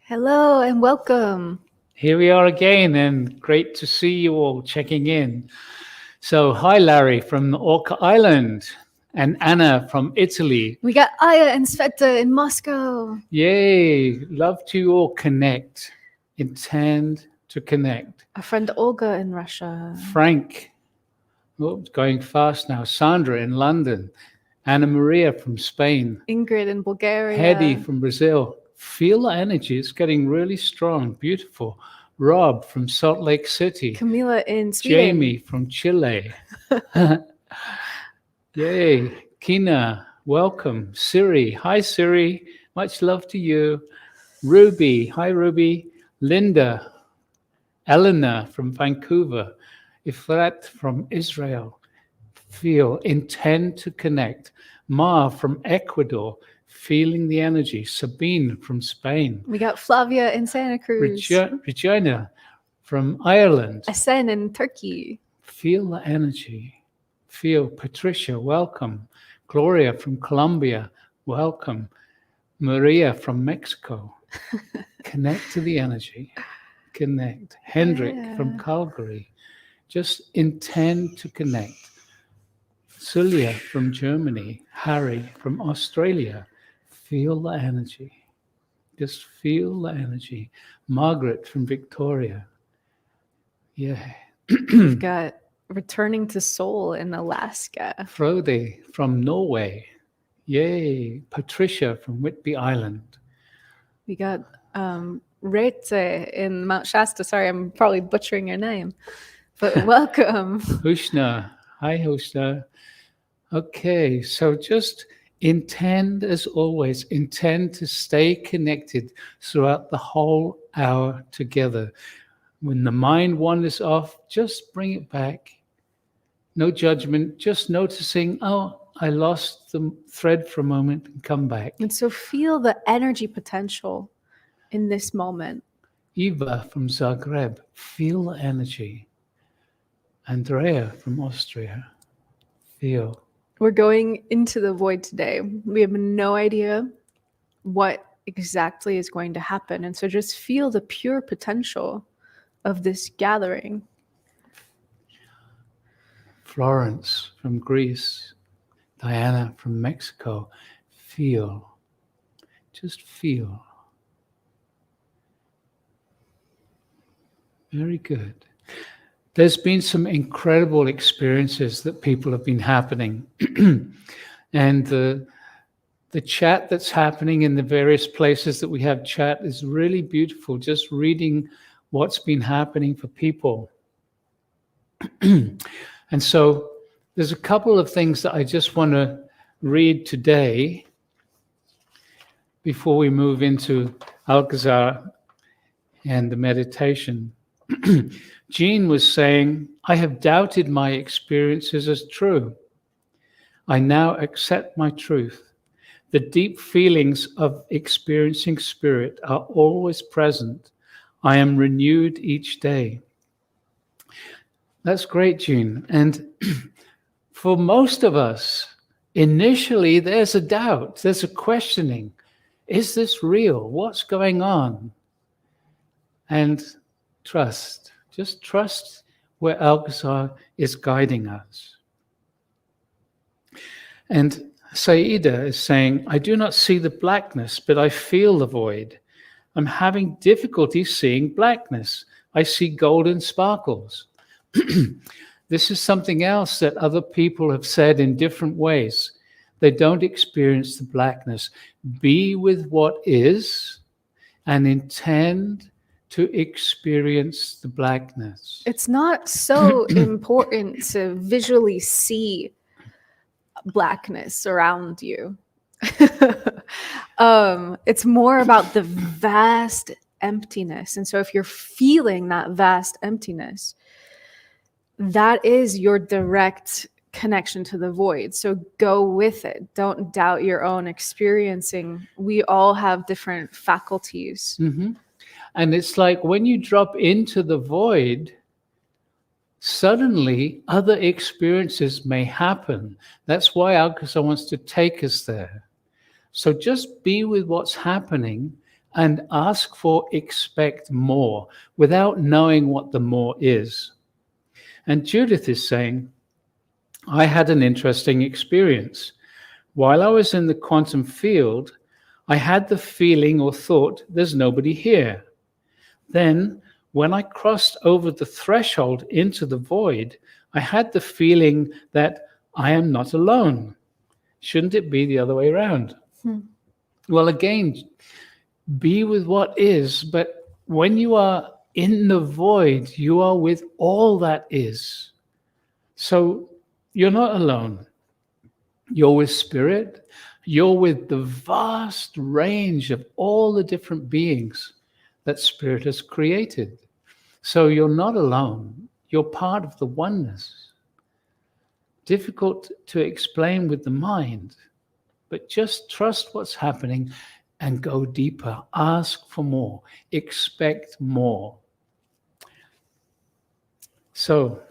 Hello and welcome. Here we are again, and great to see you all checking in. So, hi, Larry from Orca Island, and Anna from Italy. We got Aya and Sveta in Moscow. Yay! Love to all connect, intend to connect. Our friend Olga in Russia. Frank, it's going fast now. Sandra in London. Anna Maria from Spain. Ingrid in Bulgaria. Hedy from Brazil. Feel the energy. It's getting really strong. Beautiful. Rob from Salt Lake City. Camila in Sweden. Jamie from Chile. Yay. Kina, welcome. Siri. Hi, Siri. Much love to you. Ruby. Hi, Ruby. Linda. Eleanor from Vancouver. Ifrat from Israel. Feel, intend to connect. Ma from Ecuador. Feeling the energy. Sabine from Spain. We got Flavia in Santa Cruz. Regina from Ireland. Asen in Turkey. Feel the energy. Feel. Patricia, welcome. Gloria from Colombia, welcome. Maria from Mexico. Connect to the energy. Connect. Hendrik from Calgary. Just intend to connect. Celia from Germany. Harry from Australia. Feel the energy. Just feel the energy. Margaret from Victoria. Yeah. We've got Returning to Seoul in Alaska. Frode from Norway. Yay. Patricia from Whidbey Island. We got Rete in Mount Shasta. Sorry, I'm probably butchering your name. But welcome. Hushna. Hi, Hushna. Okay, so just intend, as always, intend to stay connected throughout the whole hour together. When the mind wanders off, just bring it back. No judgment, just noticing, oh, I lost the thread for a moment, and come back. And so feel the energy potential in this moment. Eva from Zagreb, feel the energy. Andrea from Austria, feel. We're going into the void today. We have no idea what exactly is going to happen. And so just feel the pure potential of this gathering. Florence from Greece, Diana from Mexico, feel. Just feel. Very good. There's been some incredible experiences that people have been happening. And the chat that's happening in the various places that we have chat is really beautiful, just reading what's been happening for people. And so there's a couple of things that I just want to read today before we move into Alcazar and the meditation. Jean was saying, I have doubted my experiences as true. I now accept my truth. The deep feelings of experiencing spirit are always present. I am renewed each day. That's great, Jean. And for most of us, initially there's a doubt, there's a questioning. Is this real? What's going on? And trust. Just trust where Alcazar is guiding us. And Saida is saying, I do not see the blackness, but I feel the void. I'm having difficulty seeing blackness. I see golden sparkles. This is something else that other people have said in different ways. They don't experience the blackness. Be with what is and intend to experience the blackness. It's not so important to visually see blackness around you. It's more about the vast emptiness. And so if you're feeling that vast emptiness, that is your direct connection to the void. So go with it. Don't doubt your own experiencing. We all have different faculties. Mm-hmm. And it's like when you drop into the void, suddenly other experiences may happen. That's why Alcazar wants to take us there. So just be with what's happening and ask for, expect more, without knowing what the more is. And Judith is saying, I had an interesting experience. While I was in the quantum field, I had the feeling or thought, there's nobody here. Then, when I crossed over the threshold into the void, I had the feeling that I am not alone. Shouldn't it be the other way around? Well, again, be with what is, but when you are in the void, you are with all that is. So you're not alone. You're with spirit. You're with the vast range of all the different beings that spirit has created. So you're not alone. You're part of the oneness. Difficult to explain with the mind, but just trust what's happening and go deeper. Ask for more. Expect more. So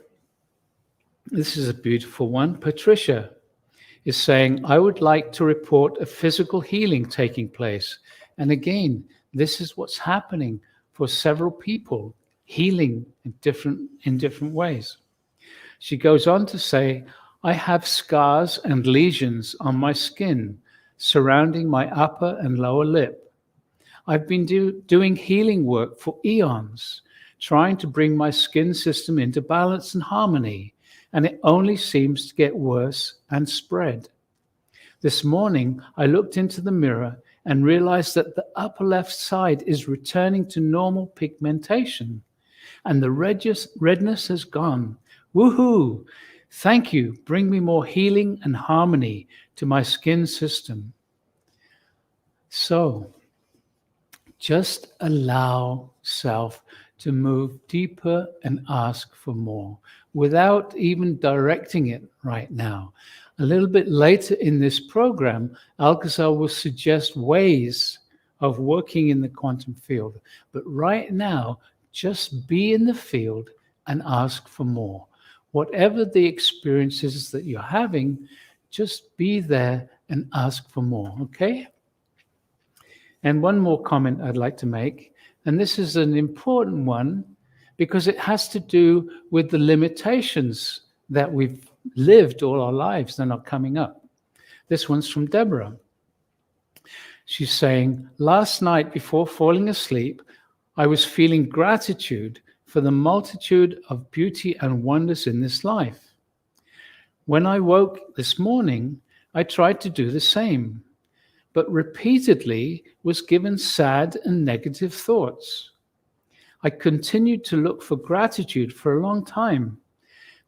this is a beautiful one. Patricia is saying, I would like to report a physical healing taking place. And again, this is what's happening for several people, healing in different ways. She goes on to say, I have scars and lesions on my skin surrounding my upper and lower lip. I've been doing healing work for eons, trying to bring my skin system into balance and harmony, and it only seems to get worse and spread. This morning, I looked into the mirror and realized that the upper left side is returning to normal pigmentation, and the redness has gone. Woohoo! Thank you. Bring me more healing and harmony to my skin system. So, just allow self to move deeper and ask for more without even directing it right now. A little bit later in this program, Alcazar will suggest ways of working in the quantum field. But right now, just be in the field and ask for more. Whatever the experiences that you're having, just be there and ask for more, okay? And one more comment I'd like to make, and this is an important one because it has to do with the limitations that we've lived all our lives. They're not coming up. This one's from Deborah. She's saying, last night before falling asleep, I was feeling gratitude for the multitude of beauty and wonders in this life. When I woke this morning, I tried to do the same, but repeatedly was given sad and negative thoughts. I continued to look for gratitude for a long time.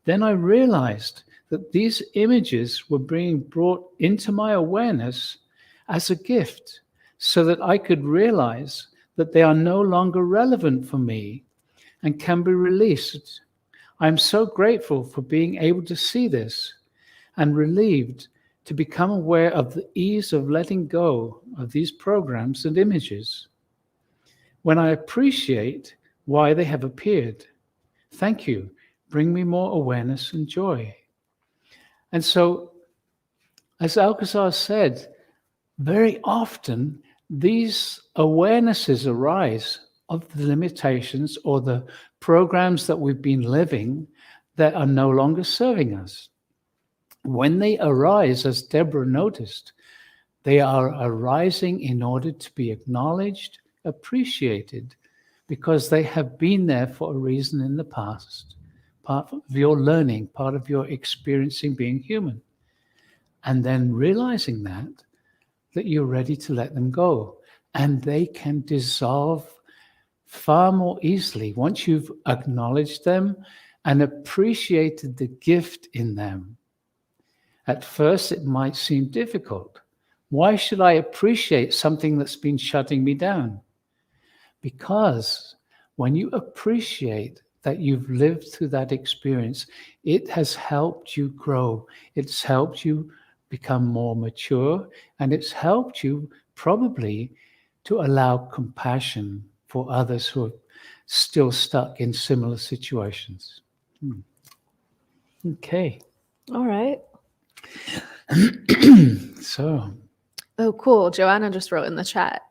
Then I realized that these images were being brought into my awareness as a gift so that I could realize that they are no longer relevant for me and can be released. I'm so grateful for being able to see this and relieved to become aware of the ease of letting go of these programs and images when I appreciate why they have appeared. Thank you. Bring me more awareness and joy. And so, as Alcazar said, very often these awarenesses arise of the limitations or the programs that we've been living that are no longer serving us. When they arise, as Deborah noticed, they are arising in order to be acknowledged, appreciated, because they have been there for a reason in the past, part of your learning, part of your experiencing being human. And then realizing that you're ready to let them go. And they can dissolve far more easily once you've acknowledged them and appreciated the gift in them. At first, it might seem difficult. Why should I appreciate something that's been shutting me down? Because when you appreciate that you've lived through that experience, it has helped you grow. It's helped you become more mature, and it's helped you probably to allow compassion for others who are still stuck in similar situations. Okay. All right. So, Oh, cool. Joanna just wrote in the chat.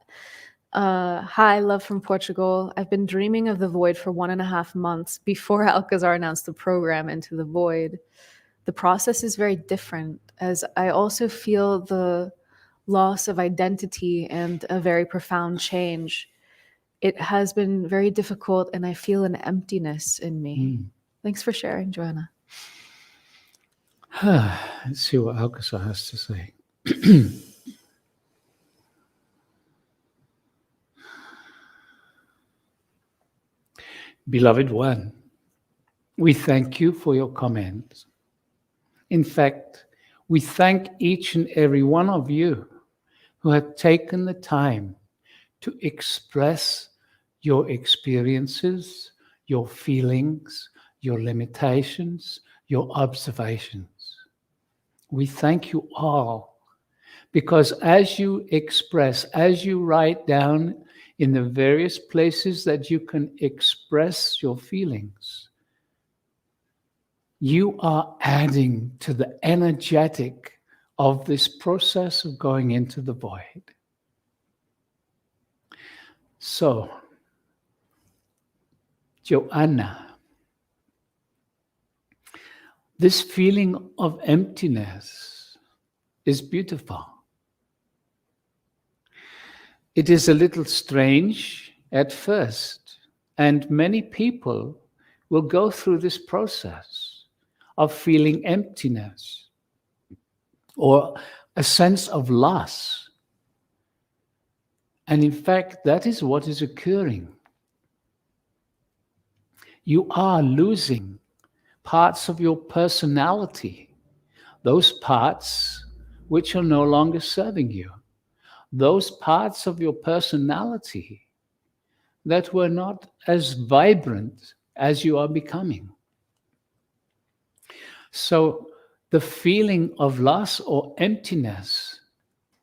Hi, love from Portugal. I've been dreaming of the void for 1.5 months before Alcazar announced the program Into the Void. The process is very different, as I also feel the loss of identity and a very profound change. It has been very difficult, and I feel an emptiness in me. Thanks for sharing, Joanna. let's see what Alcazar has to say. Beloved one, we thank you for your comments. In fact, we thank each and every one of you who have taken the time to express your experiences, your feelings, your limitations, your observations. We thank you all, because as you express, as you write down in the various places that you can express your feelings, you are adding to the energetic of this process of going into the void. So, Joanna, this feeling of emptiness is beautiful. It is a little strange at first, and many people will go through this process of feeling emptiness or a sense of loss. And in fact, that is what is occurring. You are losing parts of your personality, those parts which are no longer serving you, those parts of your personality that were not as vibrant as you are becoming. So the feeling of loss or emptiness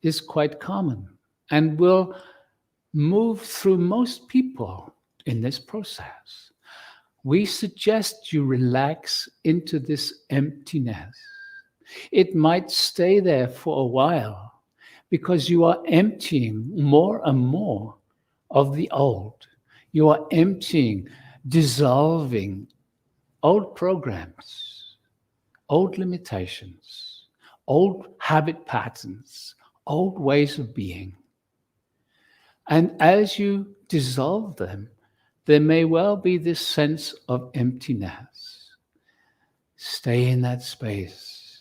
is quite common and will move through most people in this process. We suggest you relax into this emptiness. It might stay there for a while because you are emptying more and more of the old. You are emptying, dissolving old programs, old limitations, old habit patterns, old ways of being. And as you dissolve them, there may well be this sense of emptiness. Stay in that space.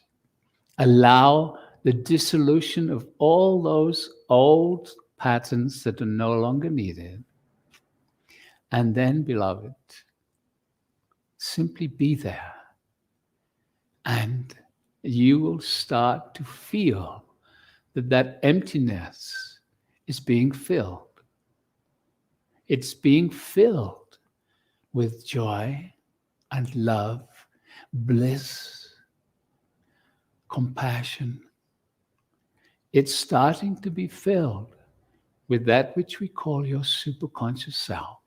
Allow the dissolution of all those old patterns that are no longer needed. And then, beloved, simply be there. And you will start to feel that that emptiness is being filled. It's being filled with joy and love, bliss, compassion. It's starting to be filled with that which we call your superconscious self.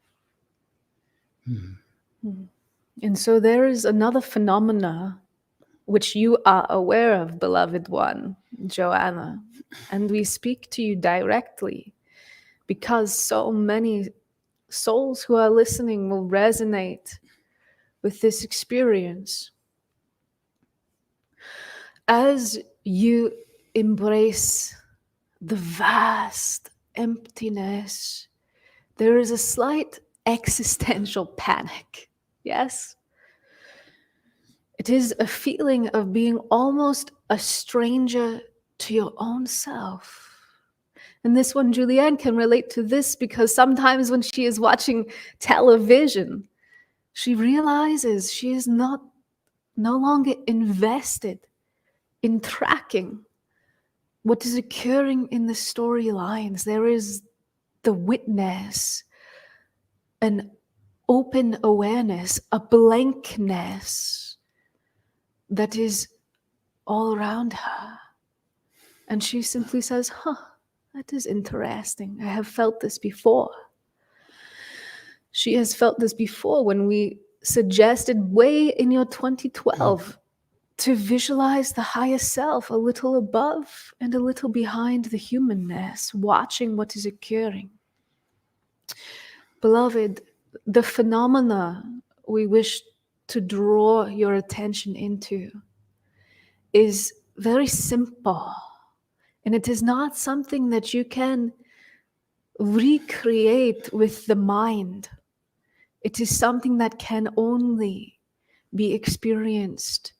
And so there is another phenomena which you are aware of, beloved one, Joanna, and we speak to you directly because so many souls who are listening will resonate with this experience. As you embrace the vast emptiness, there is a slight existential panic. Yes? It is a feeling of being almost a stranger to your own self. And this one, Julianne, can relate to this because sometimes when she is watching television, she realizes she is no longer invested in tracking what is occurring in the storylines. There is the witness an open awareness, a blankness that is all around her. And she simply says, that is interesting. I have felt this before. She has felt this before when we suggested way in your 2012 to visualize the higher self a little above and a little behind the humanness, watching what is occurring. Beloved, the phenomena we wish to draw your attention into is very simple, and it is not something that you can recreate with the mind. It is something that can only be experienced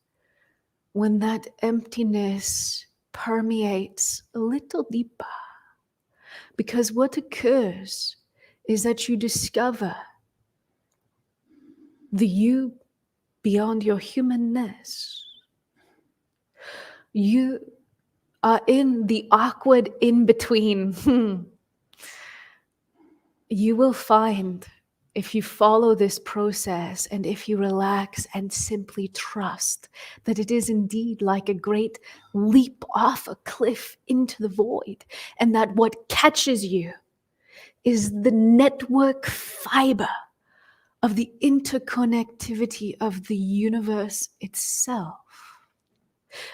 when that emptiness permeates a little deeper. Because what occurs is that you discover the you beyond your humanness. You are in the awkward in-between. You will find, if you follow this process and if you relax and simply trust, that it is indeed like a great leap off a cliff into the void, and that what catches you is the network fiber of the interconnectivity of the universe itself.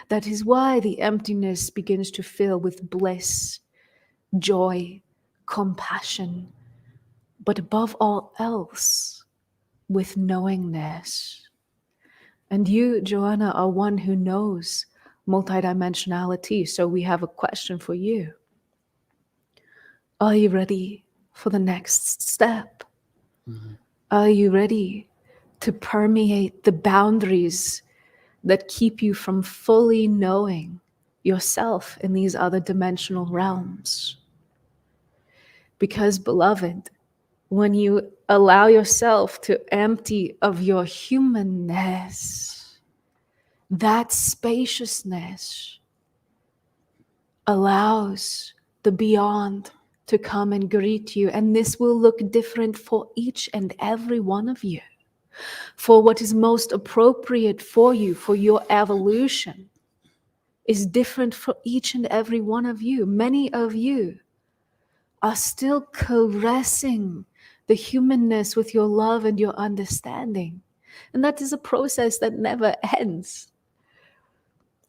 That is why the emptiness begins to fill with bliss, joy, compassion, but above all else, with knowingness. And you, Joanna, are one who knows multidimensionality, so we have a question for you. Are you ready for the next step? Mm-hmm. Are you ready to permeate the boundaries that keep you from fully knowing yourself in these other dimensional realms? Because, beloved, when you allow yourself to empty of your humanness, that spaciousness allows the beyond to come and greet you. And this will look different for each and every one of you. For what is most appropriate for you, for your evolution, is different for each and every one of you. Many of you are still caressing the humanness with your love and your understanding. And that is a process that never ends.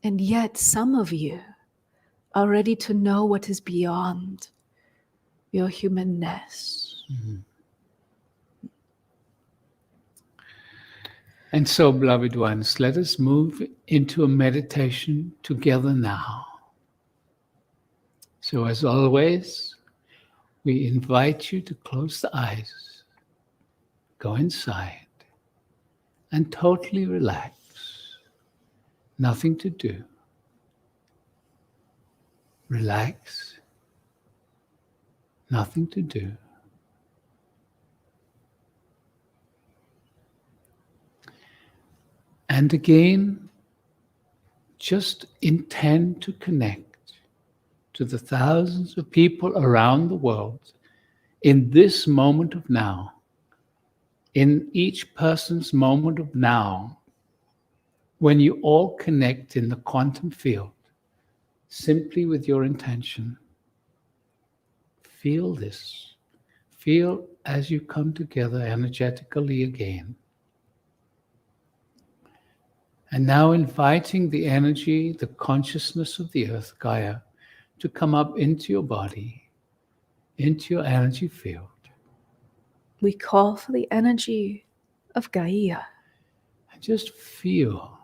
And yet some of you are ready to know what is beyond your humanness. Mm-hmm. And so, beloved ones, let us move into a meditation together now. So as always, we invite you to close the eyes, go inside, and totally relax. Nothing to do. Relax. Nothing to do. And again, just intend to connect to the thousands of people around the world in this moment of now, in each person's moment of now, when you all connect in the quantum field, simply with your intention. Feel this. Feel as you come together energetically again. And now inviting the energy, the consciousness of the earth, Gaia, to come up into your body, into your energy field. We call for the energy of Gaia. And just feel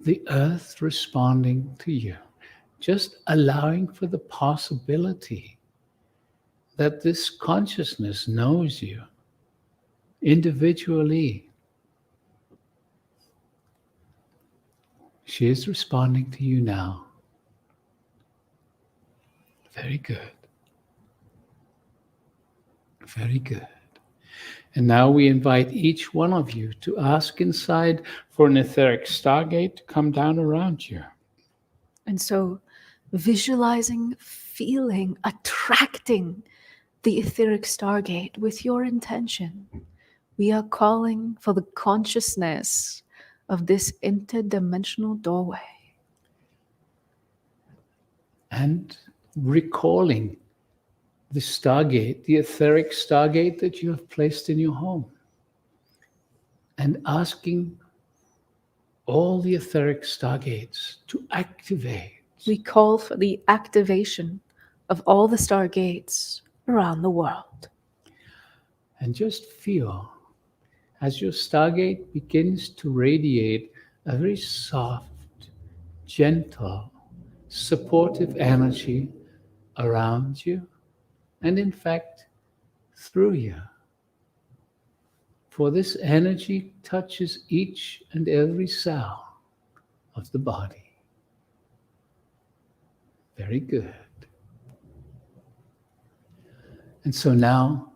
the earth responding to you. Just allowing for the possibility that this consciousness knows you individually. She is responding to you now. Very good. Very good. And now we invite each one of you to ask inside for an etheric stargate to come down around you. And so visualizing, feeling, attracting the etheric stargate with your intention. We are calling for the consciousness of this interdimensional doorway. And recalling the stargate, the etheric stargate that you have placed in your home. And asking all the etheric stargates to activate. We call for the activation of all the stargates around the world. And just feel as your stargate begins to radiate a very soft, gentle, supportive energy around you, and in fact, through you. For this energy touches each and every cell of the body. Very good. And so now,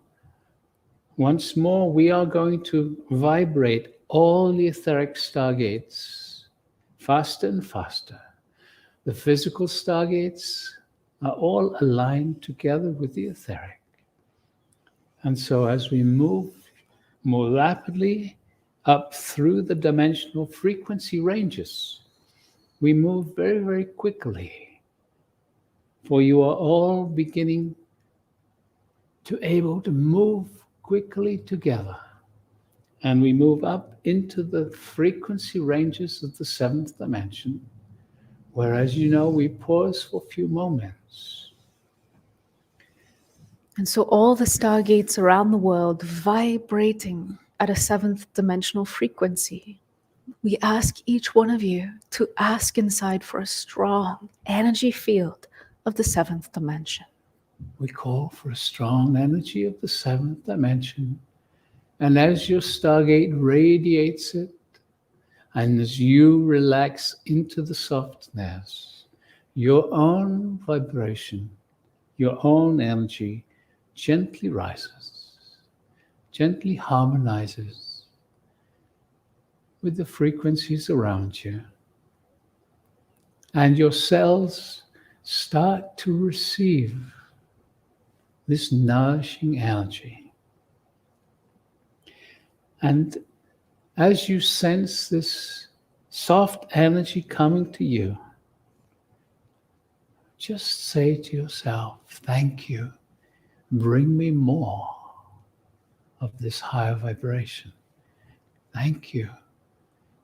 once more, we are going to vibrate all the etheric stargates faster and faster. The physical stargates are all aligned together with the etheric. And so as we move more rapidly up through the dimensional frequency ranges, we move very, very quickly. For you are all beginning to able to move quickly together. And we move up into the frequency ranges of the seventh dimension, where, as you know, we pause for a few moments. And so all the stargates around the world vibrating at a seventh dimensional frequency, we ask each one of you to ask inside for a strong energy field of the seventh dimension. We call for a strong energy of the seventh dimension. And as your stargate radiates it, and as you relax into the softness, your own vibration, your own energy gently rises, gently harmonizes with the frequencies around you. And your cells start to receive this nourishing energy. And as you sense this soft energy coming to you, just say to yourself, thank you. Bring me more of this higher vibration. Thank you.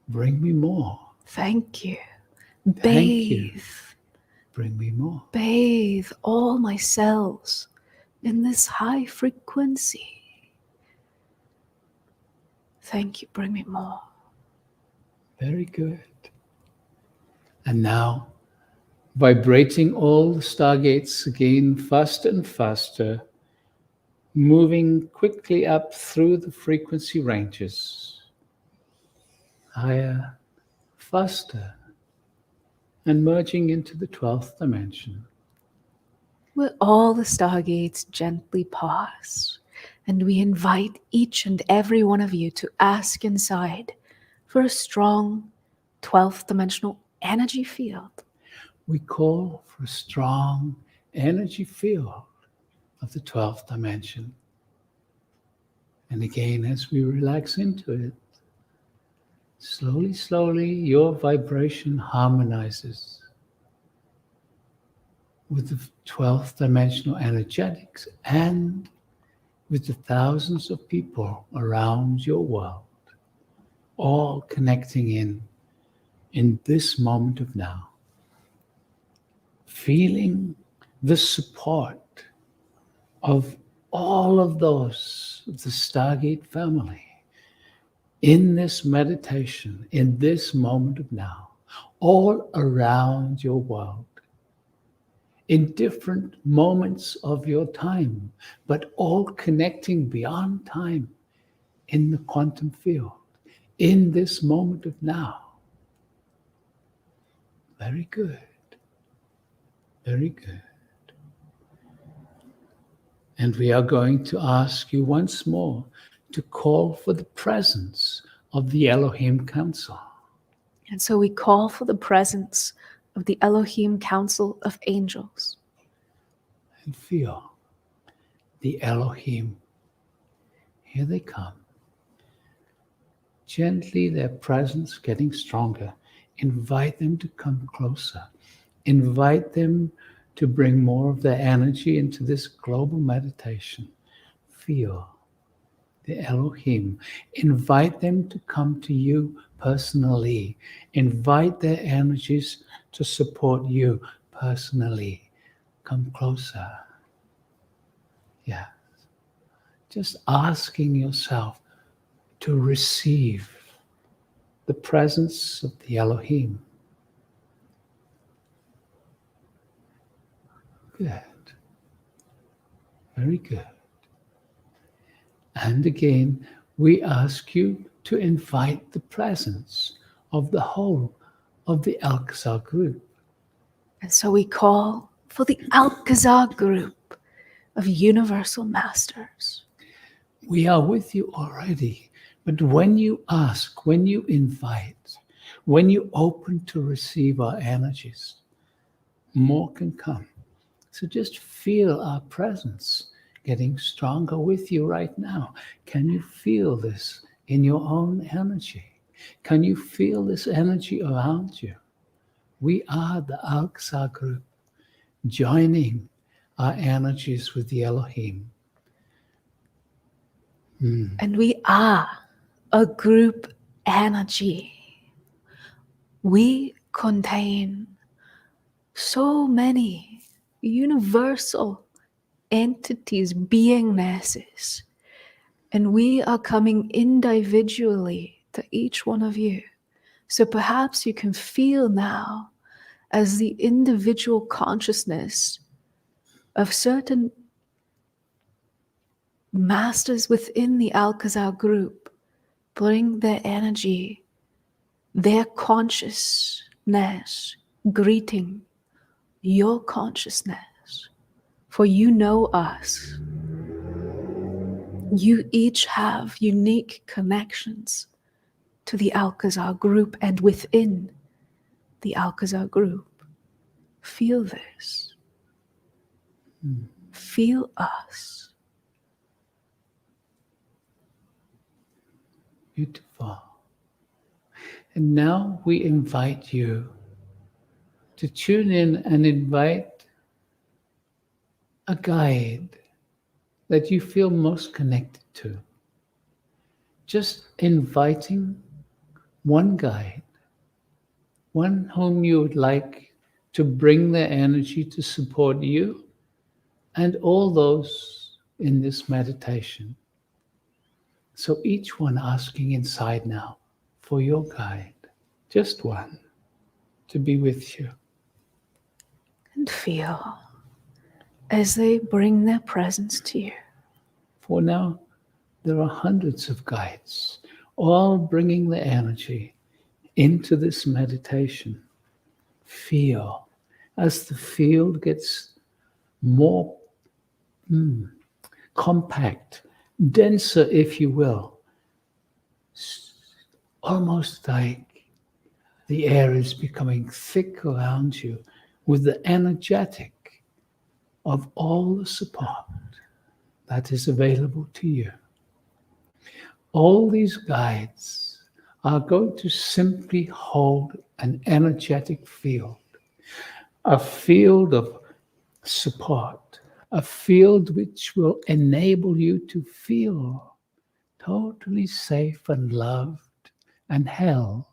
Bring me more. Thank you. Thank you. Bathe. Bring me more. Bathe all my cells in this high frequency. Thank you. Bring me more. Very good. And now, vibrating all the stargates again faster and faster, moving quickly up through the frequency ranges, higher, faster, and merging into the 12th dimension. Where all the stargates gently pause, and we invite each and every one of you to ask inside for a strong 12th dimensional energy field. We call for a strong energy field of the 12th dimension. And again, as we relax into it, slowly, slowly, your vibration harmonizes with the 12th dimensional energetics and with the thousands of people around your world, all connecting in this moment of now. Feeling the support of all of those of the Stargate family in this meditation, in this moment of now, all around your world, in different moments of your time, but all connecting beyond time in the quantum field, in this moment of now. Very good. Very good. And we are going to ask you once more to call for the presence of the Elohim Council. And so we call for the presence of the Elohim Council of Angels. and feel the Elohim. Here they come. Gently, their presence getting stronger. Invite them to come closer. Invite them to bring more of their energy into this global meditation. Feel the Elohim. Invite them to come to you personally. Invite their energies to support you personally. Come closer. Yeah. Just asking yourself to receive the presence of the Elohim. Good. Very good. And again, we ask you to invite the presence of the whole of the Alcazar group. And so we call for the Alcazar group of Universal Masters. We are with you already, but when you ask, when you invite, when you open to receive our energies, more can come. So just feel our presence getting stronger with you right now. Can you feel this in your own energy? Can you feel this energy around you? We are the Alcazar group, joining our energies with the Elohim. And we are a group energy. We contain so many universal entities, beingnesses, and we are coming individually to each one of you. So perhaps you can feel now as the individual consciousness of certain masters within the Alcazar group bring their energy, their consciousness, greeting your consciousness. For you know us. You each have unique connections to the Alcazar group and within the Alcazar group. Feel this. Feel us. Beautiful. And now we invite you to tune in and invite a guide that you feel most connected to. Just inviting one guide, one whom you would like to bring their energy to support you and all those in this meditation. So each one asking inside now for your guide, just one, to be with you. And feel as they bring their presence to you. For now, there are hundreds of guides, all bringing their energy into this meditation. Feel as the field gets more compact, denser, if you will, almost like the air is becoming thick around you with the energetic of all the support that is available to you. All these guides are going to simply hold an energetic field, a field of support, a field which will enable you to feel totally safe and loved and held.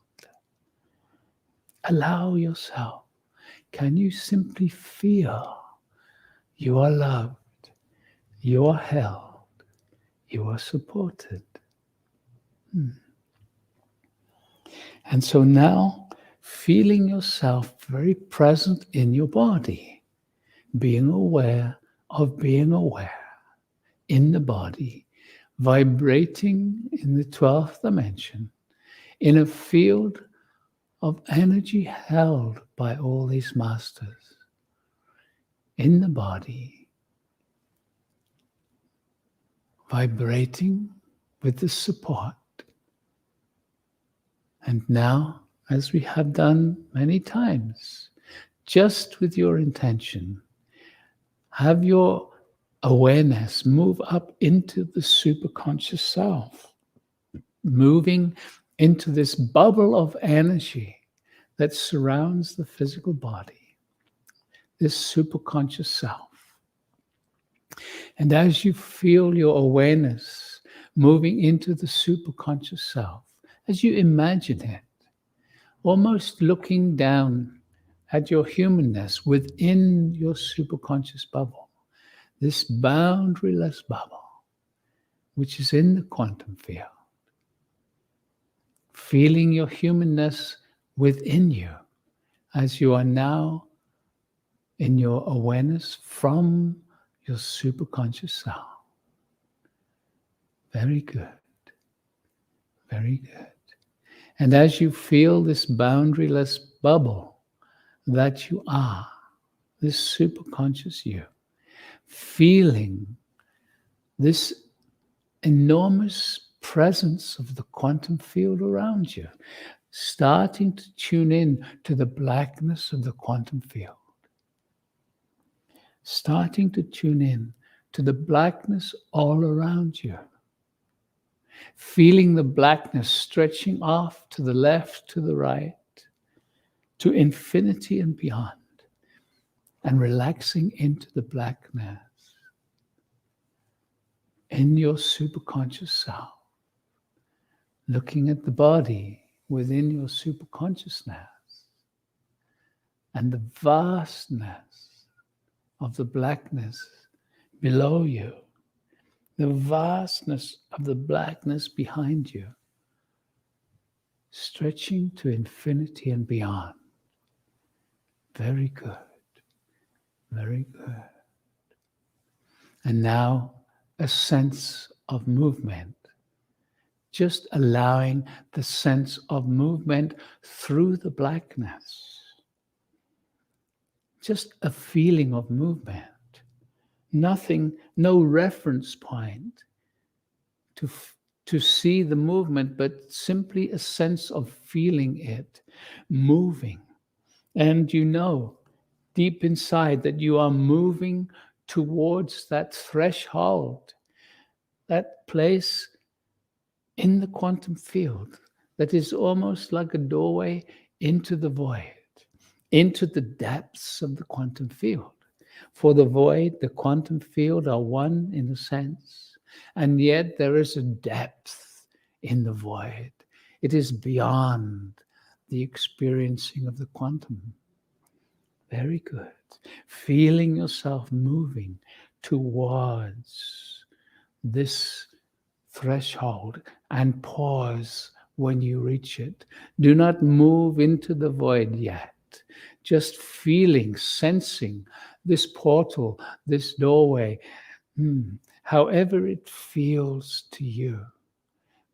Allow yourself. Can you simply feel you are loved, you are held, you are supported? And so now, feeling yourself very present in your body, being aware of being aware in the body, vibrating in the 12th dimension, in a field of energy held by all these masters, in the body, vibrating with the support. And now, as we have done many times, just with your intention, Have your awareness move up into the superconscious self, moving into this bubble of energy that surrounds the physical body, this superconscious self. And as you feel your awareness moving into the superconscious self, as you imagine it, almost looking down at your humanness within your superconscious bubble, this boundaryless bubble, which is in the quantum field, feeling your humanness within you as you are now in your awareness from your superconscious self. Very good. Very good. And as you feel this boundaryless bubble that you are, this superconscious you, feeling this enormous presence of the quantum field around you, starting to tune in to the blackness of the quantum field. Starting to tune in to the blackness all around you. Feeling the blackness stretching off to the left, to the right, to infinity and beyond, and relaxing into the blackness in your superconscious self, looking at the body within your superconsciousness and the vastness of the blackness below you, the vastness of the blackness behind you, stretching to infinity and beyond. Very good. Very good. And now a sense of movement, just allowing the sense of movement through the blackness. Just a feeling of movement. Nothing, no reference point to see the movement, but simply a sense of feeling it moving. And you know deep inside that you are moving towards that threshold, that place in the quantum field that is almost like a doorway into the void, into the depths of the quantum field. For the void, the quantum field are one in a sense, and yet there is a depth in the void. It is beyond the experiencing of the quantum. Very good. Feeling yourself moving towards this threshold, and pause when you reach it. Do not move into the void yet. Just feeling, sensing this portal, this doorway, however it feels to you.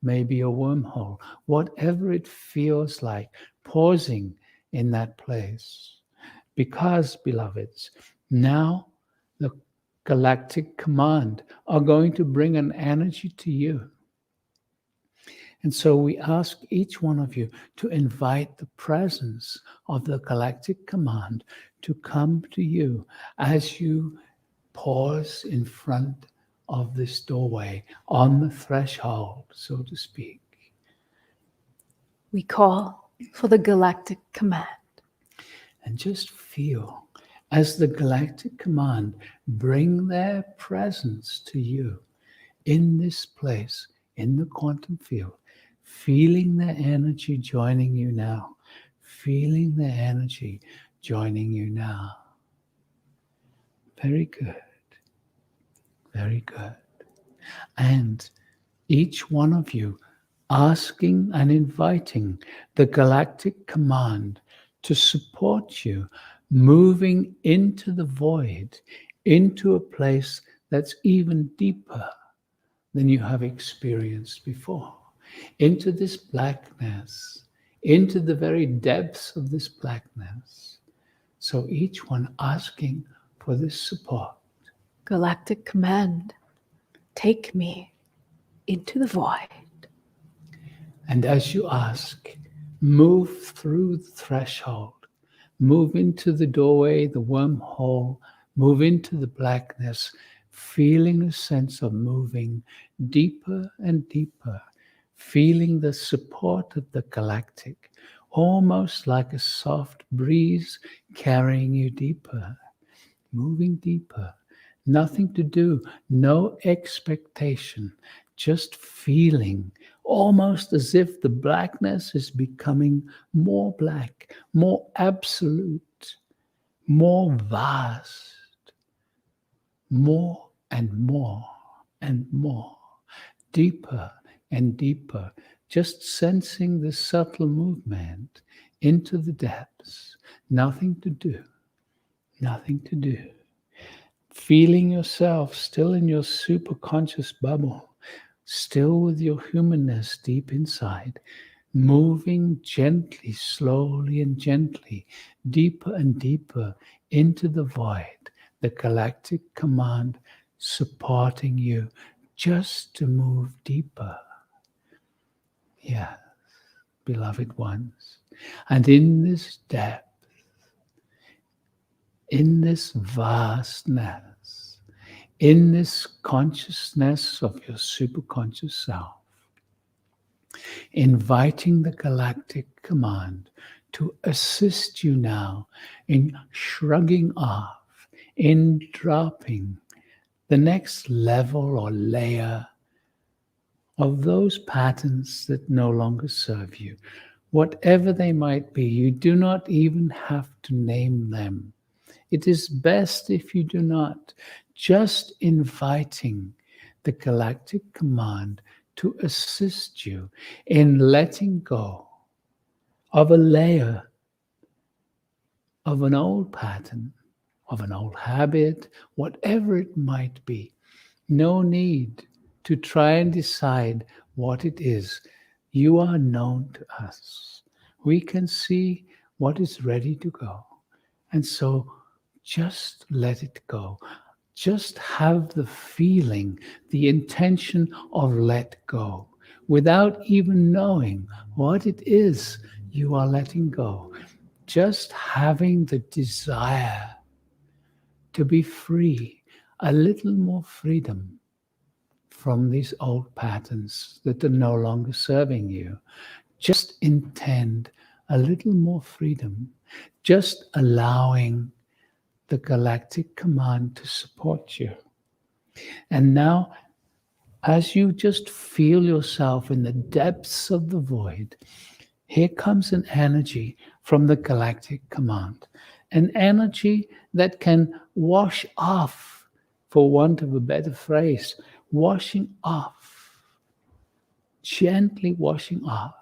Maybe a wormhole, whatever it feels like, pausing in that place. Because, beloveds, now the galactic command are going to bring an energy to you. And so we ask each one of you to invite the presence of the galactic command to come to you as you pause in front of this doorway, on the threshold, so to speak. We call for the galactic command. And just feel as the galactic command bring their presence to you in this place, in the quantum field, feeling their energy joining you now, feeling their energy joining you now. Very good. Very good. And each one of you asking and inviting the galactic command to support you, moving into the void, into a place that's even deeper than you have experienced before, into this blackness, into the very depths of this blackness. So each one asking for this support. Galactic command, take me into the void. And as you ask, move through the threshold, move into the doorway, the wormhole, Move into the blackness, feeling a sense of moving deeper and deeper, feeling the support of the galactic, almost like a soft breeze carrying you deeper, moving deeper. Nothing to do, no expectation, just feeling, almost as if the blackness is becoming more black, more absolute, more vast, more and more and more, deeper and deeper, just sensing the subtle movement into the depths. Nothing to do, nothing to do. Feeling yourself still in your superconscious bubble, still with your humanness deep inside, moving gently, slowly and gently, deeper and deeper into the void, the galactic command supporting you just to move deeper. Yes, beloved ones. And in this depth, in this vastness, in this consciousness of your superconscious self, inviting the galactic command to assist you now in shrugging off, in dropping the next level or layer of those patterns that no longer serve you. Whatever they might be, you do not even have to name them. It is best if you do not. Just inviting the galactic command to assist you in letting go of a layer of an old pattern, of an old habit, whatever it might be. No need to try and decide what it is. You are known to us. We can see what is ready to go. And so just let it go. Just have the feeling, the intention of let go, without even knowing what it is you are letting go. Just having the desire to be free, a little more freedom from these old patterns that are no longer serving you. Just intend a little more freedom, just allowing the galactic command to support you. And now, as you just feel yourself in the depths of the void, here comes an energy from the galactic command, an energy that can wash off, for want of a better phrase, washing off, gently washing off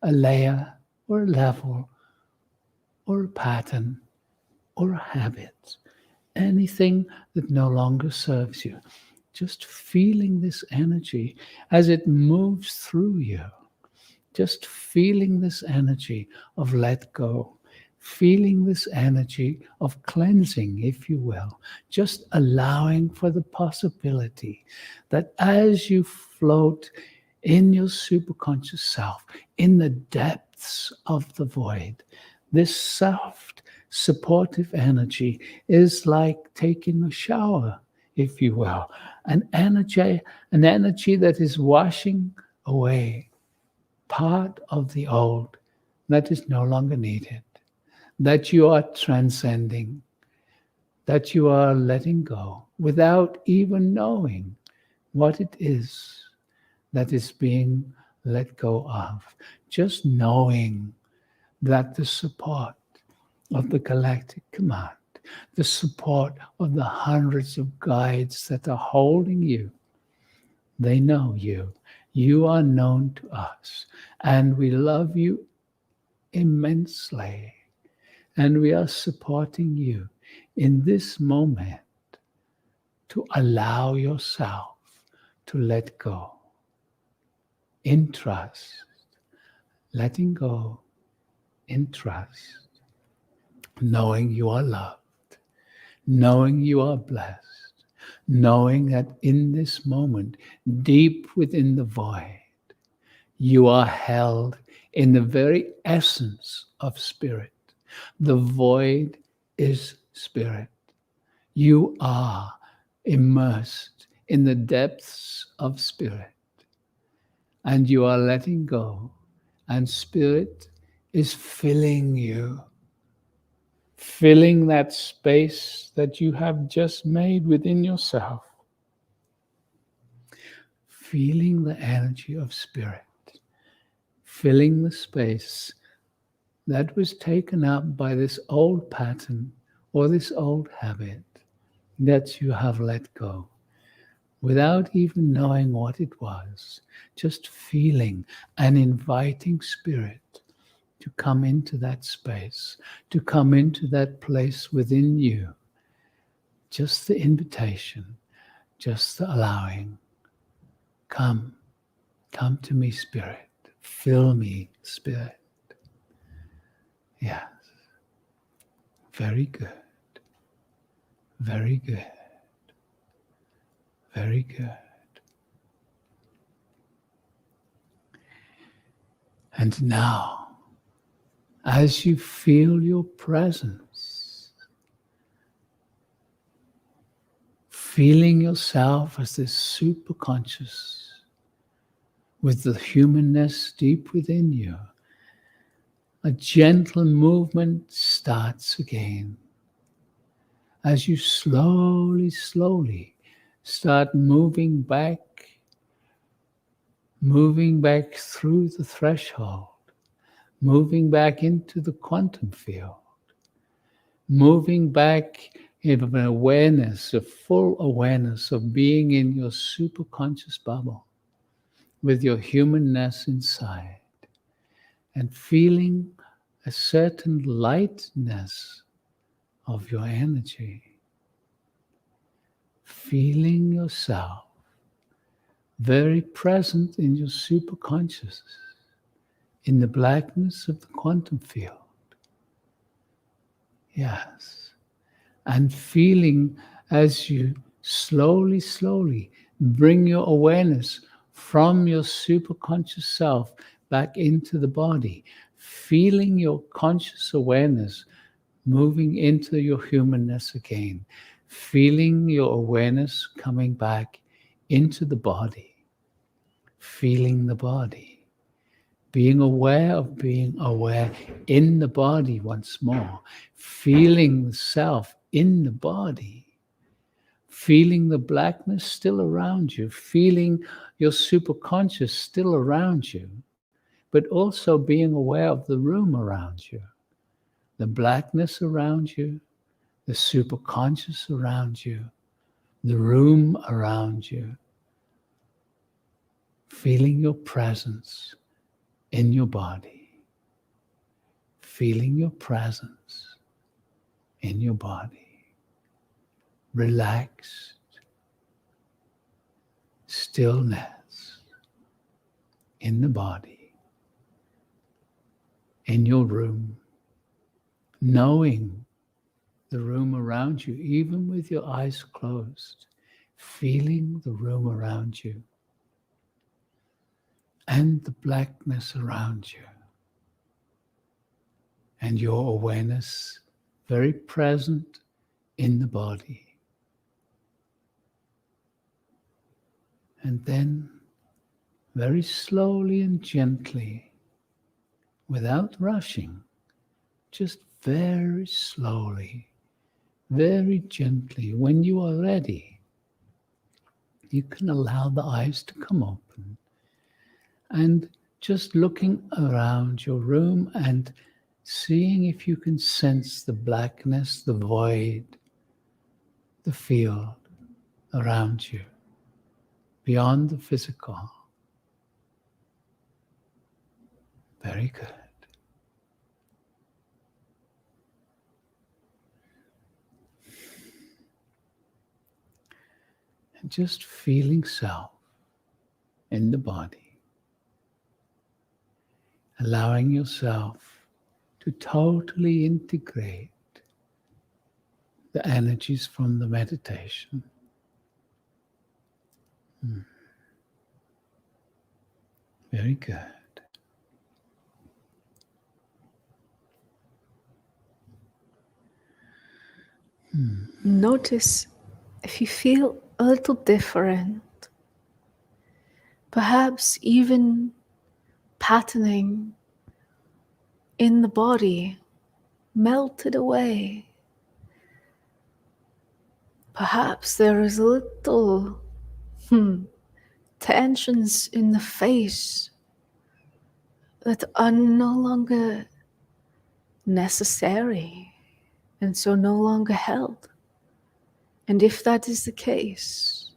a layer or a level or a pattern or a habit, anything that no longer serves you. Just feeling this energy as it moves through you. Just feeling this energy of let go. Feeling this energy of cleansing, if you will. Just allowing for the possibility that as you float in your superconscious self, in the depths of the void, this soft, supportive energy is like taking a shower, if you will, an energy that is washing away part of the old that is no longer needed, that you are transcending, that you are letting go without even knowing what it is that is being let go of. Just knowing that the support of the galactic command, the support of the hundreds of guides that are holding you, they know you. You are known to us, and we love you immensely. And we are supporting you in this moment to allow yourself to let go in trust, letting go in trust, knowing you are loved, knowing you are blessed, knowing that in this moment, deep within the void, you are held in the very essence of spirit. The void is spirit. You are immersed in the depths of spirit, and you are letting go, and spirit is filling you, filling that space that you have just made within yourself, feeling the energy of spirit, filling the space that was taken up by this old pattern or this old habit that you have let go without even knowing what it was, just feeling and inviting spirit to come into that space, to come into that place within you. Just the invitation, just the allowing. Come to me, spirit. Fill me, spirit. Yes. Very good. Very good. Very good. And now, as you feel your presence, feeling yourself as this superconscious with the humanness deep within you, a gentle movement starts again. As you slowly start moving back through the threshold, moving back into the quantum field, moving back in an awareness, a full awareness of being in your superconscious bubble with your humanness inside, and feeling a certain lightness of your energy, feeling yourself very present in your superconscious, in the blackness of the quantum field. Yes. And feeling as you slowly bring your awareness from your superconscious self back into the body, feeling your conscious awareness moving into your humanness again, feeling your awareness coming back into the body, feeling the body, being aware of being aware in the body once more, feeling the self in the body, feeling the blackness still around you, feeling your superconscious still around you, but also being aware of the room around you, the blackness around you, the superconscious around you, the room around you, feeling your presence in your body, feeling your presence in your body, relaxed stillness in the body, in your room, knowing the room around you, even with your eyes closed, feeling the room around you and the blackness around you, and your awareness very present in the body. And then very slowly and gently, without rushing, just very slowly, very gently, when you are ready, you can allow the eyes to come open and just looking around your room and seeing if you can sense the blackness, the void, the field around you, beyond the physical. Very good. And just feeling self in the body, allowing yourself to totally integrate the energies from the meditation. Very good. Notice if you feel a little different, perhaps even patterning in the body melted away. Perhaps there is a little tensions in the face that are no longer necessary and so no longer held. And if that is the case,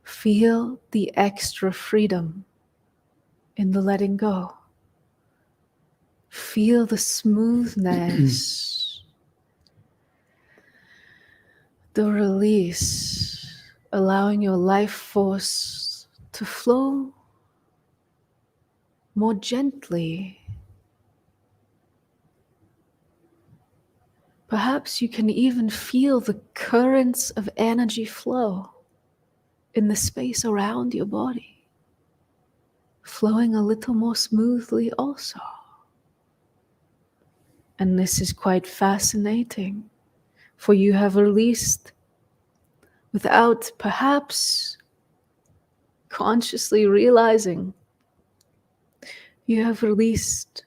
feel the extra freedom in the letting go. Feel the smoothness, the release, allowing your life force to flow more gently. Perhaps you can even feel the currents of energy flow in the space around your body, flowing a little more smoothly also. And this is quite fascinating, for you have released, without perhaps consciously realizing, you have released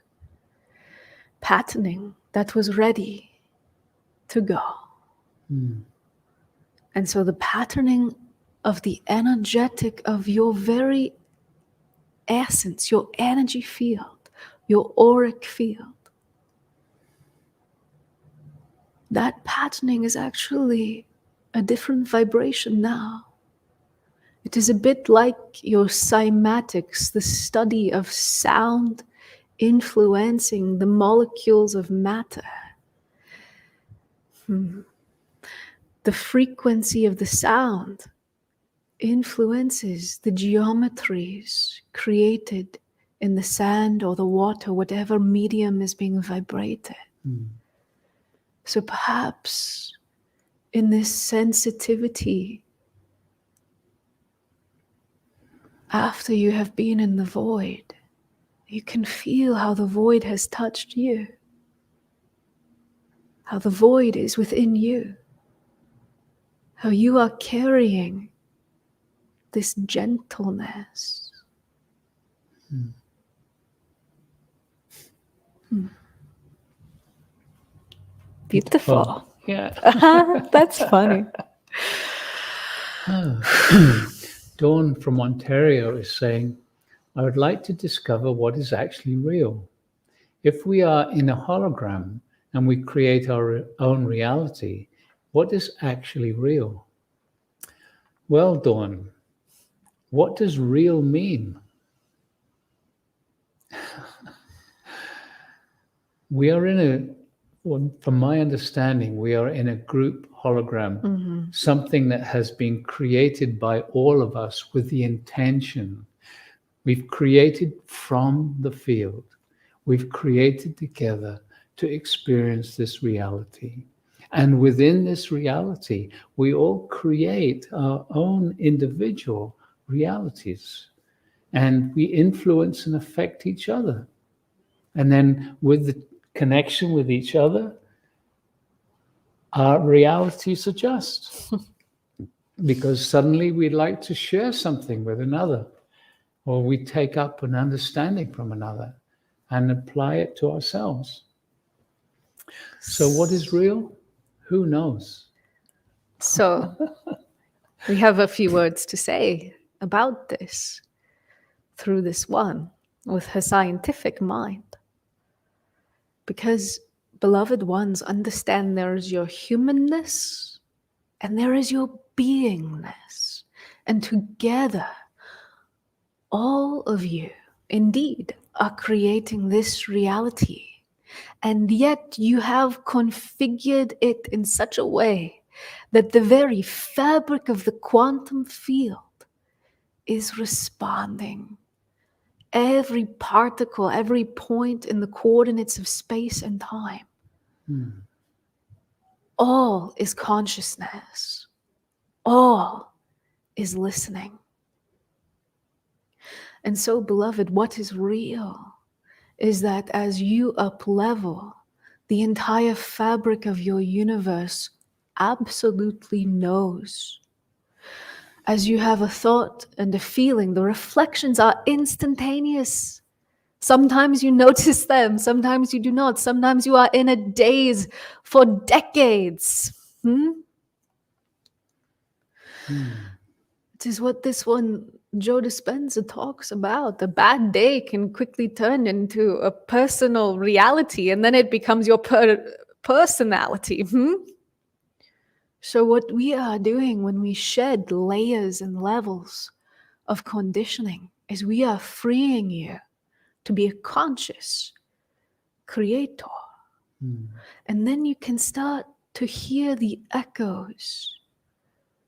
patterning that was ready to go. And so the patterning of the energetic of your very essence, your energy field, your auric field, that patterning is actually a different vibration now. It is a bit like your cymatics, the study of sound influencing the molecules of matter. The frequency of the sound influences the geometries created in the sand or the water, whatever medium is being vibrated. So perhaps in this sensitivity, after you have been in the void, you can feel how the void has touched you, how the void is within you, how you are carrying this gentleness. Beautiful. Yeah. That's funny. Dawn from Ontario is saying, I would like to discover what is actually real. If we are in a hologram and we create our own reality, what is actually real? Well, Dawn, what does real mean? We are from my understanding, we are in a group hologram, something that has been created by all of us with the intention. We've created from the field. We've created together to experience this reality. And within this reality, we all create our own individual realities. And we influence and affect each other. And then with the connection with each other, our realities adjust. Because suddenly we'd like to share something with another, or we take up an understanding from another and apply it to ourselves. So what is real? Who knows? So we have a few words to say about this through this one with her scientific mind. Because, beloved ones, understand there is your humanness and there is your beingness. And together, all of you indeed are creating this reality. And yet you have configured it in such a way that the very fabric of the quantum field is responding. Every particle, every point in the coordinates of space and time, all is consciousness. All is listening. And so, beloved, what is real is that as you up-level, the entire fabric of your universe absolutely knows. As you have a thought and a feeling, the reflections are instantaneous. Sometimes you notice them, sometimes you do not. Sometimes you are in a daze for decades. It is what this one Joe Dispenza talks about. The bad day can quickly turn into a personal reality, and then it becomes your personality. So what we are doing when we shed layers and levels of conditioning is we are freeing you to be a conscious creator. And then you can start to hear the echoes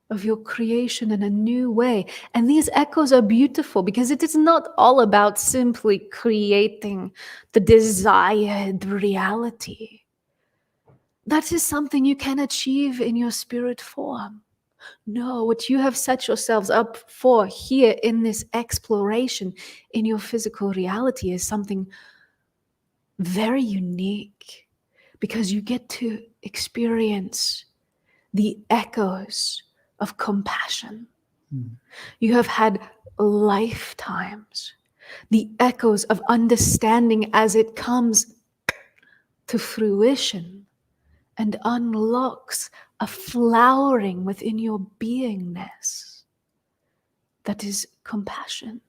of your creation in a new way. And these echoes are beautiful because it is not all about simply creating the desired reality. That is something you can achieve in your spirit form. No, what you have set yourselves up for here in this exploration in your physical reality is something very unique, because you get to experience the echoes of compassion. You have had lifetimes, the echoes of understanding as it comes to fruition and unlocks a flowering within your beingness that is compassion.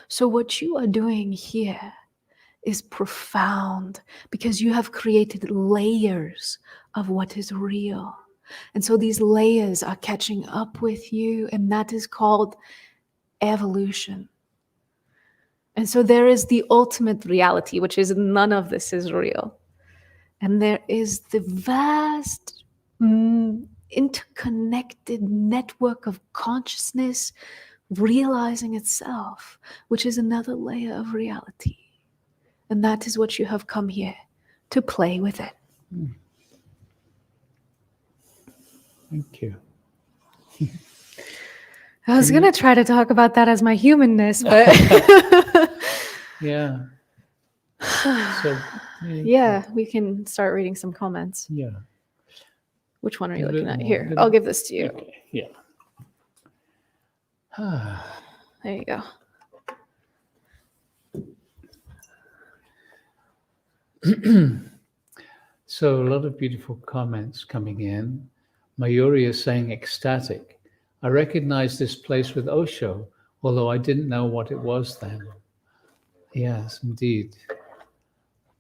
So what you are doing here is profound, because you have created layers of what is real. And so these layers are catching up with you, and that is called evolution. And so there is the ultimate reality, which is none of this is real. And there is the vast interconnected network of consciousness realizing itself, which is another layer of reality. And that is what you have come here to play with it. Thank you. I was going to try to talk about that as my humanness, but Yeah. So, yeah, we can start reading some comments. yeah. Which one are you A looking little at? more, Here, little- I'll give this to you. Okay. Yeah. There you go. So a lot of beautiful comments coming in. Mayuri is saying ecstatic. I recognize this place with Osho, although I didn't know what it was then. Yes, indeed.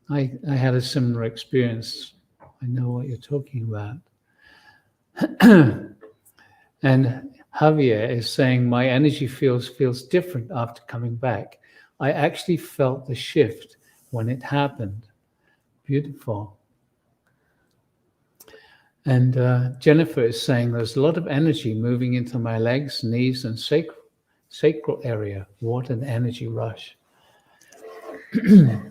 I had a similar experience. I know what you're talking about. And Javier is saying, my energy feels different after coming back. I actually felt the shift when it happened. Beautiful. And Jennifer is saying, there's a lot of energy moving into my legs, knees, and sacral area. What an energy rush.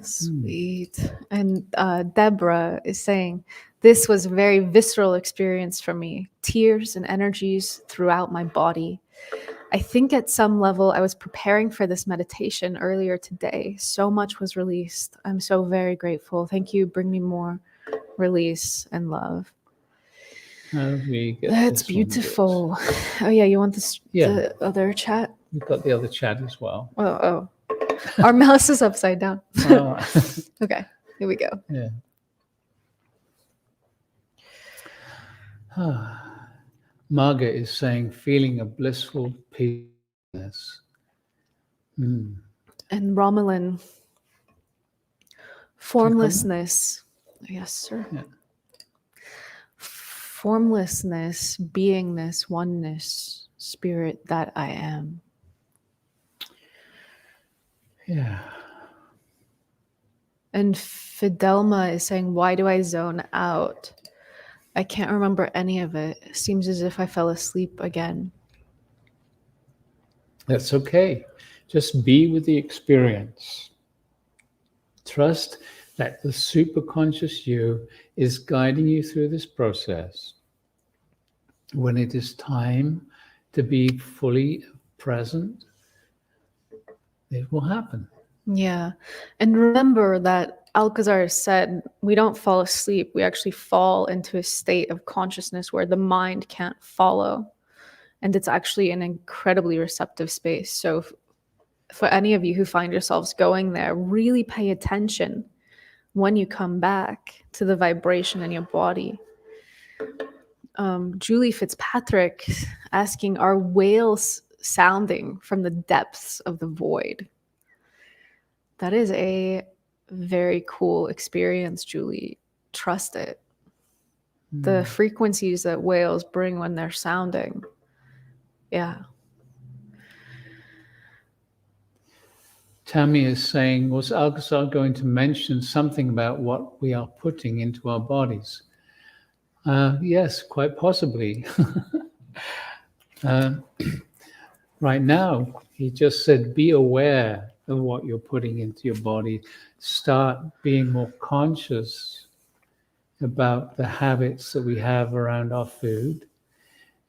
Sweet. And Deborah is saying, this was a very visceral experience for me. Tears and energies throughout my body. I think at some level I was preparing for this meditation earlier today. So much was released. I'm so very grateful. Thank you. Bring me more release and love. How do we get That's this one beautiful. Oh yeah, you want this? Yeah. The other chat? We've got the other chat as well. Oh. Our mouse is upside down. Oh, Okay, here we go. yeah. Marga is saying, feeling a blissful peacefulness. And Romulan, formlessness. Yes, sir. Yeah. Formlessness, beingness, oneness, spirit that I am. Yeah. And Fidelma is saying, why do I zone out? I can't remember any of it. It seems as if I fell asleep again. That's okay. Just be with the experience. Trust that the superconscious you is guiding you through this process. When it is time to be fully present, it will happen. Yeah. And remember that Alcazar said we don't fall asleep. We actually fall into a state of consciousness where the mind can't follow. And it's actually an incredibly receptive space. So, for any of you who find yourselves going there, really pay attention when you come back to the vibration in your body. Julie Fitzpatrick asking, are whales sounding from the depths of the void? That is a very cool experience, Julie. Trust it. The frequencies that whales bring when they're sounding. Yeah. Tammy is saying, was Alcazar going to mention something about what we are putting into our bodies? Yes, quite possibly. Right now, he just said, be aware of what you're putting into your body. Start being more conscious about the habits that we have around our food.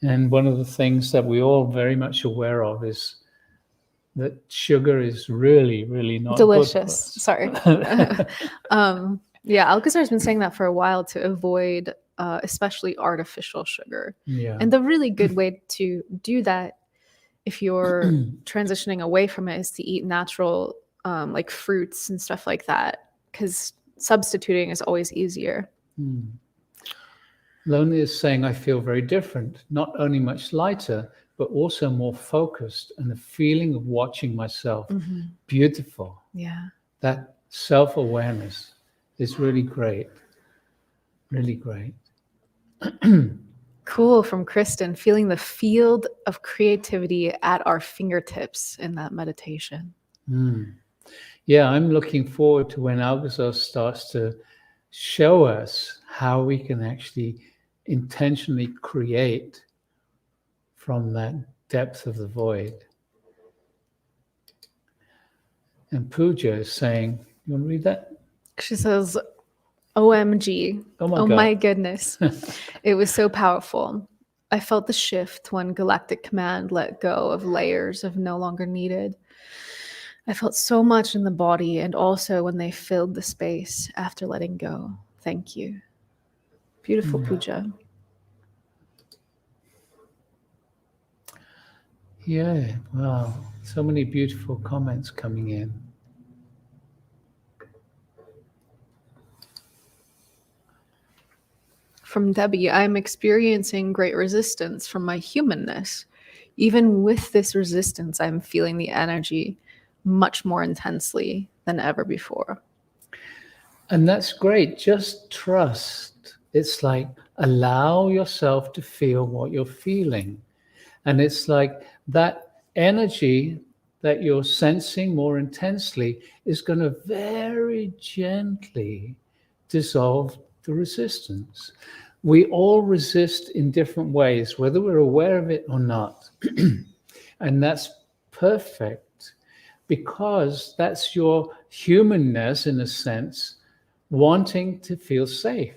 And one of the things that we're all very much aware of is that sugar is really, really not Delicious. good Sorry. Yeah, Alcazar's been saying that for a while to avoid especially artificial sugar. Yeah. And the really good way to do that if you're transitioning away from it is to eat natural like fruits and stuff like that, because substituting is always easier. Lonely is saying, I feel very different, not only much lighter, but also more focused and a feeling of watching myself. Beautiful. Yeah. That self-awareness is really great. Really great. Cool. From Kristen, feeling the field of creativity at our fingertips in that meditation. Yeah, I'm looking forward to when Alcazar starts to show us how we can actually intentionally create from that depth of the void. And Pooja is saying, you want to read that? She says, OMG. Oh my Oh God. my goodness. It was so powerful. I felt the shift when Galactic Command let go of layers of no longer needed. I felt so much in the body and also when they filled the space after letting go. Thank you. Beautiful, Pooja. Yeah, wow. So many beautiful comments coming in. From Debbie, I'm experiencing great resistance from my humanness. Even with this resistance, I'm feeling the energy much more intensely than ever before. And that's great. Just trust. It's like allow yourself to feel what you're feeling. And it's like that energy that you're sensing more intensely is going to very gently dissolve the resistance. We all resist in different ways, whether we're aware of it or not. And that's perfect because that's your humanness, in a sense, wanting to feel safe.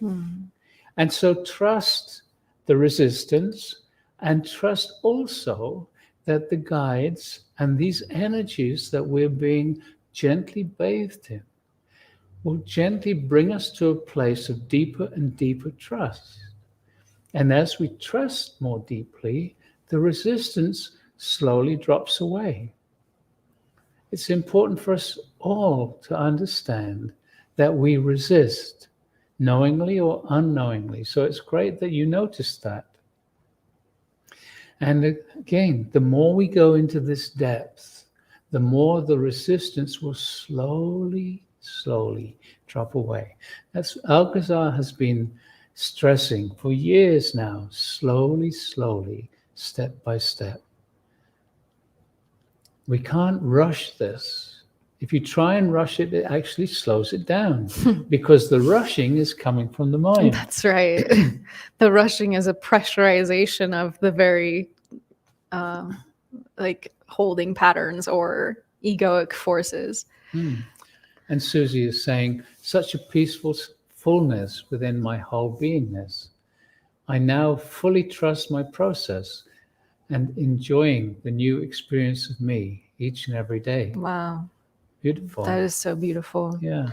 And so trust the resistance and trust also that the guides and these energies that we're being gently bathed in will gently bring us to a place of deeper and deeper trust. And as we trust more deeply, the resistance slowly drops away. It's important for us all to understand that we resist, knowingly or unknowingly. So it's great that you noticed that. And again, the more we go into this depth, the more the resistance will slowly drop away. That's Alcazar has been stressing for years now, slowly, step by step. We can't rush this. If you try and rush it, it actually slows it down because the rushing is coming from the mind. That's right. The rushing is a pressurization of the very like holding patterns or egoic forces. And Susie is saying, such a peaceful fullness within my whole beingness. I now fully trust my process and enjoying the new experience of me each and every day. Wow. Beautiful. That is so beautiful. Yeah.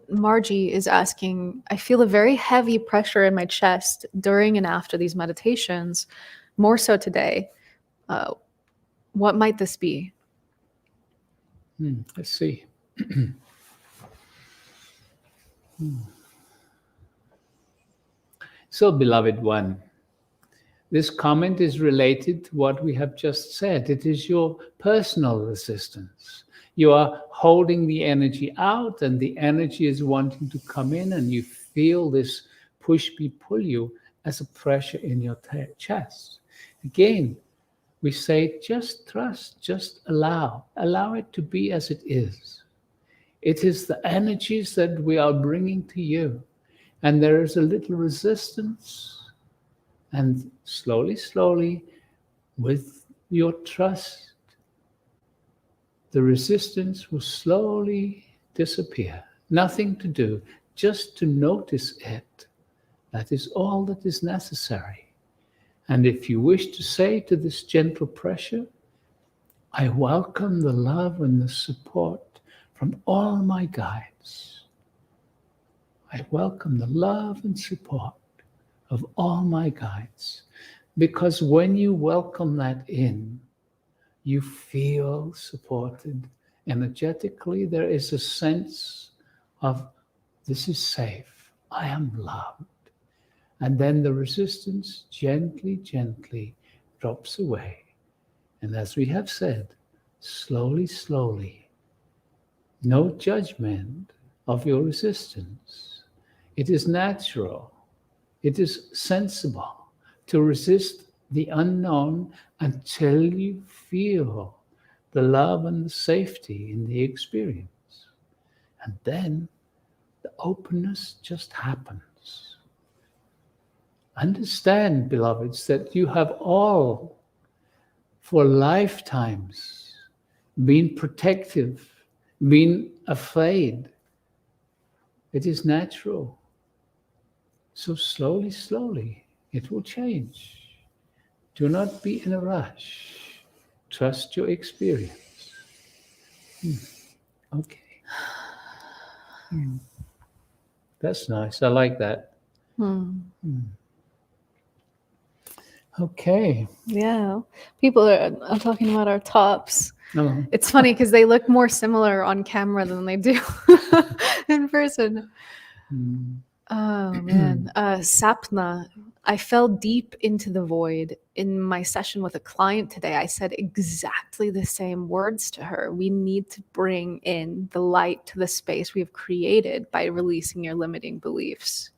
Margie is asking, I feel a very heavy pressure in my chest during and after these meditations, more so today. What might this be? Let's see. So, beloved one, this comment is related to what we have just said. It is your personal resistance. You are holding the energy out, and the energy is wanting to come in, and you feel this push me, pull you as a pressure in your chest. Again, we say just trust, just allow it to be as it is. It is the energies that we are bringing to you, and there is a little resistance. And slowly, with your trust, the resistance will slowly disappear. Nothing to do, just to notice it. That is all that is necessary. And if you wish to say to this gentle pressure, I welcome the love and the support from all my guides. I welcome the love and support of all my guides. Because when you welcome that in, you feel supported energetically. There is a sense of, this is safe, I am loved. And then the resistance gently drops away. And as we have said, slowly, no judgment of your resistance. It is natural. It is sensible to resist the unknown until you feel the love and the safety in the experience. And then the openness just happens. Understand, beloveds, that you have all for lifetimes been protective, been afraid. It is natural. So slowly, it will change. Do not be in a rush. Trust your experience. Okay. That's nice. I like that. Okay. Yeah. People are talking about our tops. Oh, It's funny because they look more similar on camera than they do in person. Oh man. Sapna, I fell deep into the void. In my session with a client today, I said exactly the same words to her. We need to bring in the light to the space we've created by releasing your limiting beliefs.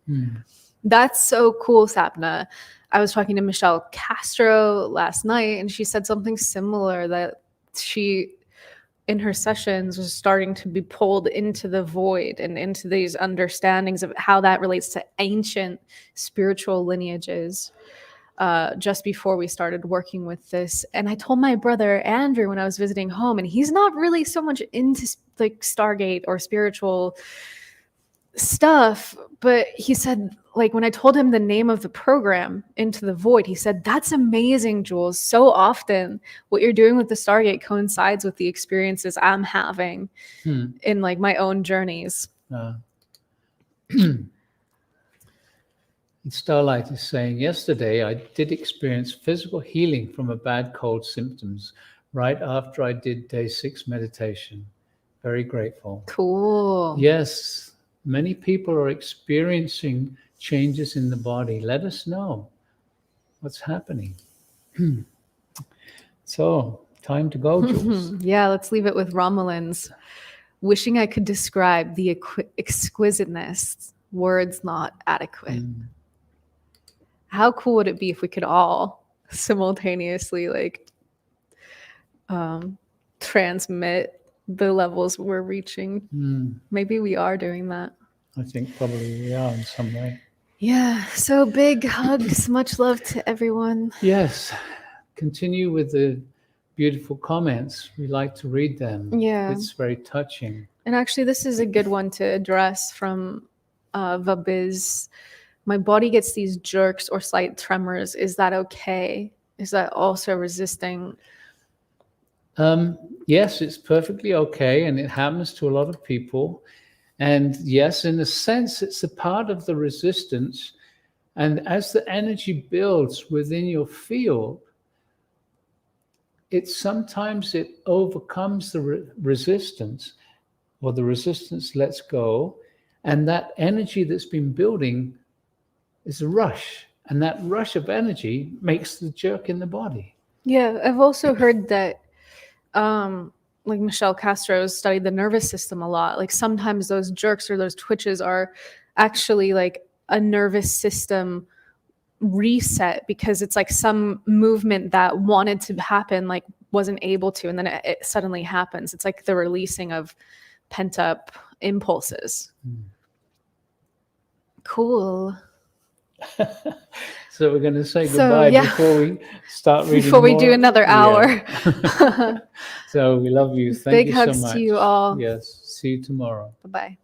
That's so cool, Sapna. I was talking to Michelle Castro last night, and she said something similar, that she, in her sessions, was starting to be pulled into the void and into these understandings of how that relates to ancient spiritual lineages just before we started working with this. And I told my brother Andrew when I was visiting home, and he's not really so much into like Stargate or spiritual stuff, but he said, like, when I told him the name of the program, Into the Void, he said, that's amazing, Jules. So often what you're doing with the Stargate coincides with the experiences I'm having in like my own journeys. Starlight is saying, yesterday I did experience physical healing from a bad cold symptoms right after I did day 6 meditation. Very grateful. Cool. Yes, many people are experiencing changes in the body. Let us know what's happening. So, time to go, Jules. Yeah, let's leave it with Romulan's. Wishing I could describe the exquisiteness, words not adequate. How cool would it be if we could all simultaneously like transmit the levels we're reaching? Maybe we are doing that. I think probably we are in some way. Yeah, so big hugs, much love to everyone. Yes, continue with the beautiful comments. We like to read them. Yeah. It's very touching. And actually, this is a good one to address from Vabiz. My body gets these jerks or slight tremors. Is that okay? Is that also resisting? Yes, it's perfectly okay, and it happens to a lot of people. And yes, in a sense, it's a part of the resistance. And as the energy builds within your field, sometimes it overcomes the resistance, or the resistance lets go, and that energy that's been building is a rush, and that rush of energy makes the jerk in the body. Yeah, I've also heard that like Michelle Castro's studied the nervous system a lot. Like sometimes those jerks or those twitches are actually like a nervous system reset, because it's like some movement that wanted to happen like wasn't able to, and then it suddenly happens. It's like the releasing of pent up impulses. Cool. So we're going to say So, goodbye yeah. before we start reading Before we do more. another hour. So we love you. Thank Big you hugs so much. to you all. Yes. See you tomorrow. Bye-bye.